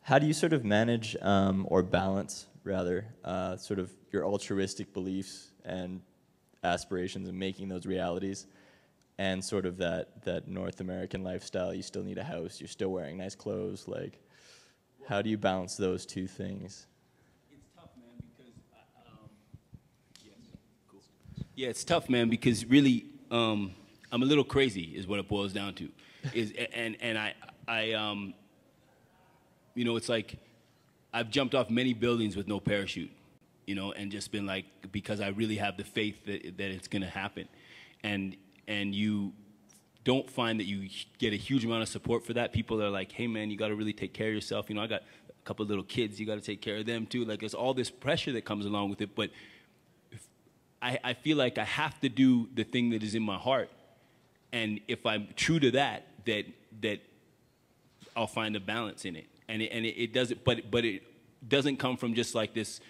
How do you sort of manage or balance, rather, sort of your altruistic beliefs and aspirations and making those realities, and sort of that North American lifestyle? You still need a house, you're still wearing nice clothes. Like, how do you balance those two things? It's tough, man, because yes, cool. Yeah, it's tough, man, because really, I'm a little crazy, is what it boils down to. And I you know, it's like I've jumped off many buildings with no parachute, you know, and just been like, because I really have the faith that it's going to happen. And you don't find that you get a huge amount of support for that. People are like, hey, man, you got to really take care of yourself. You know, I got a couple of little kids. You got to take care of them, too. Like, there's all this pressure that comes along with it. But I feel like I have to do the thing that is in my heart. And if I'm true to that I'll find a balance in it. And it doesn't, but it doesn't come from just like this,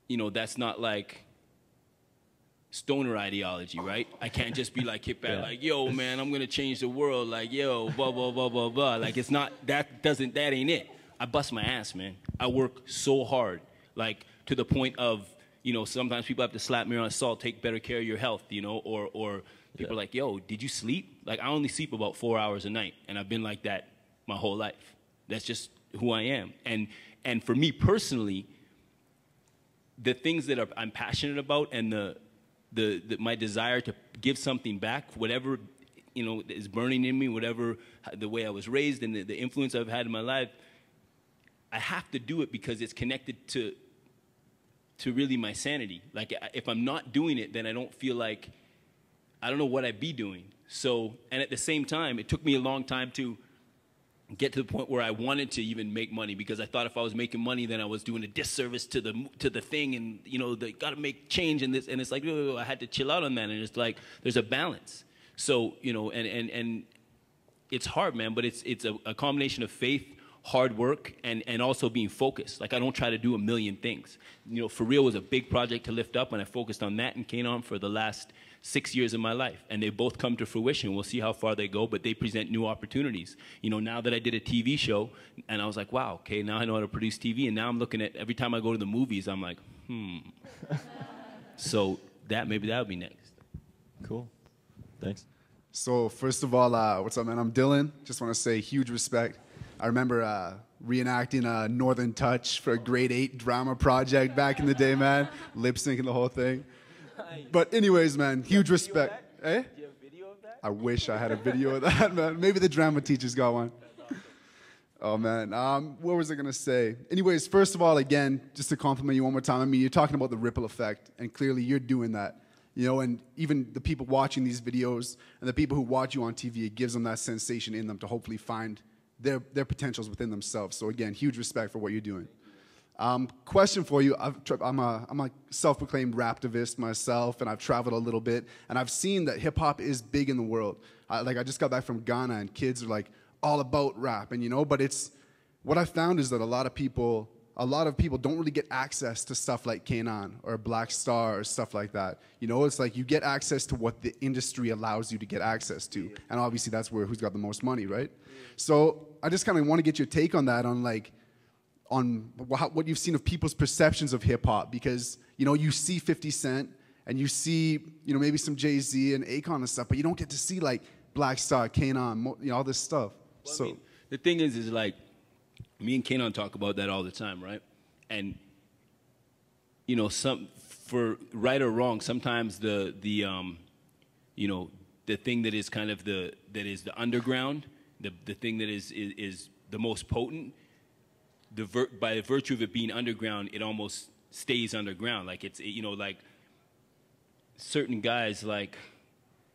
you know, that's not like stoner ideology, right? I can't just be like hit back, like, yo, man, I'm gonna change the world, like, yo, blah, blah, blah, blah, blah. Like, it's not, that ain't it. I bust my ass, man. I work so hard, like, to the point of, you know, sometimes people have to slap me on salt, take better care of your health, you know, or people are like, yo, did you sleep? Like, I only sleep about 4 hours a night, and I've been like that my whole life. That's just who I am. And for me personally, the things that I'm passionate about and my desire to give something back, whatever, you know, is burning in me, whatever, the way I was raised and the influence I've had in my life, I have to do it because it's connected to really my sanity. Like, if I'm not doing it, then I don't feel like, I don't know what I'd be doing. So, and at the same time, it took me a long time to get to the point where I wanted to even make money, because I thought if I was making money, then I was doing a disservice to the thing, and, you know, they got to make change in this, and it's like, I had to chill out on that, and it's like, there's a balance. So, you know, and it's hard, man, but it's a combination of faith, hard work, and also being focused. Like, I don't try to do a million things. You know, For Real was a big project to lift up, and I focused on that and Kanon for the last 6 years of my life, and they both come to fruition. We'll see how far they go, but they present new opportunities. You know, now that I did a TV show, and I was like, wow, okay, now I know how to produce TV, and now I'm looking at, every time I go to the movies, I'm like, So maybe that'll be next. Cool. Thanks. So first of all, what's up, man? I'm Dylan. Just want to say huge respect. I remember reenacting Northern Touch for a grade 8 drama project back in the day, man. Lip syncing the whole thing. But anyways, man, huge respect. Eh? Do you have video of that? I wish I had a video of that, man. Maybe the drama teacher's got one. Oh, man. What was I going to say? Anyways, first of all, again, just to compliment you one more time, I mean, you're talking about the ripple effect, and clearly you're doing that. You know, and even the people watching these videos and the people who watch you on TV, it gives them that sensation in them to hopefully find their potentials within themselves. So again, huge respect for what you're doing. Question for you. I'm a self-proclaimed raptivist myself, and I've traveled a little bit, and I've seen that hip-hop is big in the world. I just got back from Ghana, and kids are like all about rap, and you know, but it's, what I found is that a lot of people don't really get access to stuff like Kanon or Black Star or stuff like that. You know, it's like you get access to what the industry allows you to get access to, and obviously that's who's got the most money, right? So I just kind of want to get your take on that, on what you've seen of people's perceptions of hip-hop, because, you know, you see 50 Cent, and you see, you know, maybe some Jay-Z and Akon and stuff, but you don't get to see, like, Black Star, Kanon, you know, all this stuff. Well, so, I mean, the thing is like, me and Kanon talk about that all the time, right? And, you know, for right or wrong, sometimes you know, the thing that is kind of the underground, the thing that is the most potent, by virtue of it being underground, it almost stays underground. Like, you know, like certain guys, like,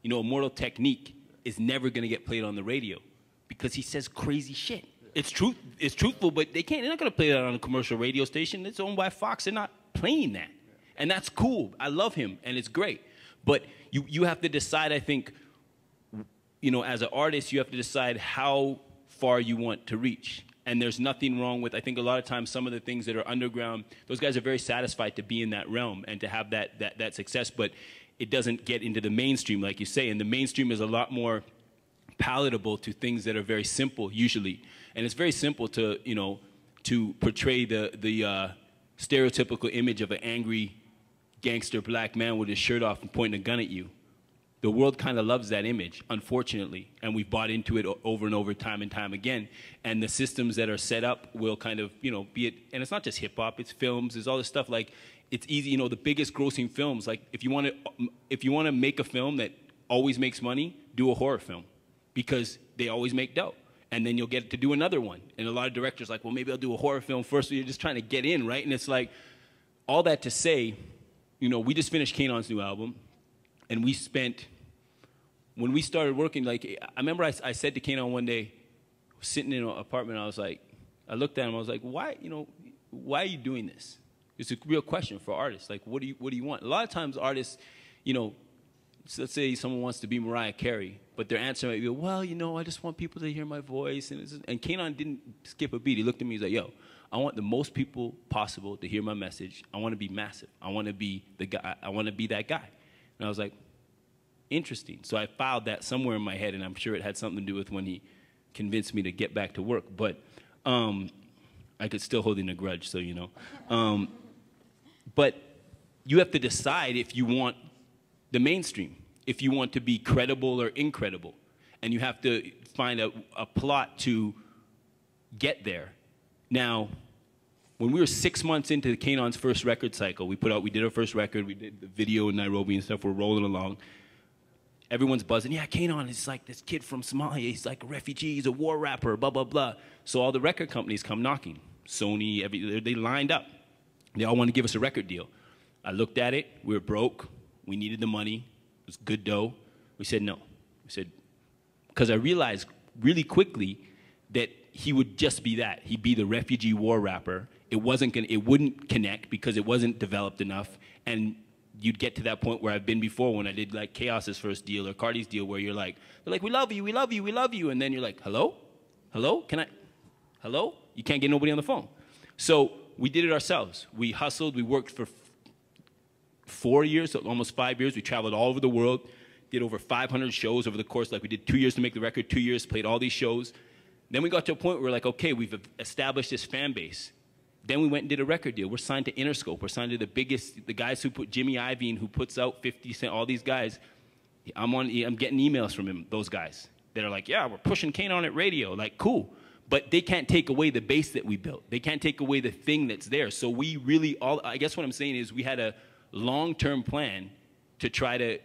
you know, Immortal Technique is never going to get played on the radio because he says crazy shit. It's truthful, but they're not going to play that on a commercial radio station. It's owned by Fox. They're not playing that. And that's cool. I love him, and it's great. But you have to decide, I think, you know, as an artist, you have to decide how far you want to reach. And there's nothing wrong with, I think a lot of times, some of the things that are underground, those guys are very satisfied to be in that realm and to have that success, but it doesn't get into the mainstream, like you say. And the mainstream is a lot more palatable to things that are very simple, usually. And it's very simple to, you know, to portray the stereotypical image of an angry gangster black man with his shirt off and pointing a gun at you. The world kind of loves that image, unfortunately, and we've bought into it over and over, time and time again. And the systems that are set up will kind of, you know, be it, and it's not just hip hop, it's films, there's all this stuff. Like, it's easy, you know, the biggest grossing films. Like, if you want to make a film that always makes money, do a horror film, because they always make dough. And then you'll get to do another one. And a lot of directors are like, well, maybe I'll do a horror film first. So you're just trying to get in, right? And it's like, all that to say, you know, we just finished Kanon's new album, and we spent, when we started working, like, I remember I said to Kanon one day, sitting in an apartment, I was like, I looked at him, I was like, why, you know, why are you doing this? It's a real question for artists. Like, what do you want? A lot of times artists, you know, so let's say someone wants to be Mariah Carey, but their answer might be, well, you know, I just want people to hear my voice. And Kanon didn't skip a beat. He looked at me, he's like, yo, I want the most people possible to hear my message. I want to be massive. I want to be the guy. I want to be that guy. And I was like, interesting. So I filed that somewhere in my head, and I'm sure it had something to do with when he convinced me to get back to work. But I could still hold in a grudge, so you know. But you have to decide if you want the mainstream, if you want to be credible or incredible. And you have to find a plot to get there. Now, when we were 6 months into Kanon's first record cycle, we did our first record, we did the video in Nairobi and stuff, we're rolling along. Everyone's buzzing, yeah, Kanon is like this kid from Somalia, he's like a refugee, he's a war rapper, blah, blah, blah. So all the record companies come knocking. Sony, they lined up. They all want to give us a record deal. I looked at it, we were broke, we needed the money, it was good dough. We said no. We said, because I realized really quickly that he would just be that. He'd be the refugee war rapper. It wouldn't connect because it wasn't developed enough. And you'd get to that point where I've been before when I did like Chaos's first deal or Cardi's deal, where you're like, they're like, we love you, we love you, we love you. And then you're like, hello? Hello? Hello? You can't get nobody on the phone. So we did it ourselves. We hustled, we worked for 4 years, so almost 5 years. We traveled all over the world, did over 500 shows over the course. Like, we did 2 years to make the record, 2 years, played all these shows. Then we got to a point where we're like, okay, we've established this fan base. Then we went and did a record deal. We're signed to Interscope. We're signed to the guys who put Jimmy Iovine, who puts out 50 Cent, all these guys. I'm getting emails from him, those guys, that are like, yeah, we're pushing Kanon at radio. Like, cool. But they can't take away the base that we built. They can't take away the thing that's there. So we really, I guess what I'm saying is we had a long-term plan to try to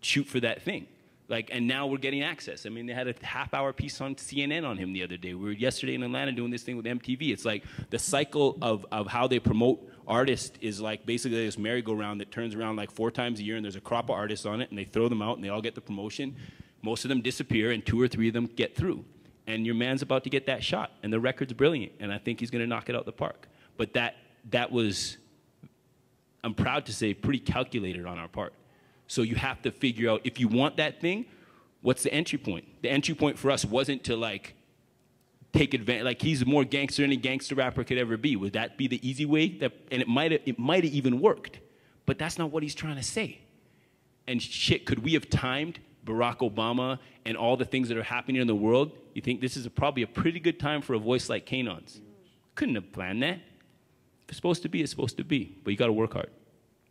shoot for that thing. Like, and now we're getting access. I mean, they had a half-hour piece on CNN on him the other day. We were yesterday in Atlanta doing this thing with MTV. It's like the cycle of how they promote artists is like basically this merry-go-round that turns around like 4 times a year, and there's a crop of artists on it, and they throw them out, and they all get the promotion. Most of them disappear, and 2 or 3 of them get through. And your man's about to get that shot, and the record's brilliant, and I think he's going to knock it out the park. But that was, I'm proud to say, pretty calculated on our part. So you have to figure out, if you want that thing, what's the entry point? The entry point for us wasn't to like take advantage, like he's more gangster than any gangster rapper could ever be. Would that be the easy way? And it might have even worked, but that's not what he's trying to say. And shit, could we have timed Barack Obama and all the things that are happening in the world? You think this is probably a pretty good time for a voice like Kanon's? Couldn't have planned that. If it's supposed to be, it's supposed to be, but you got to work hard.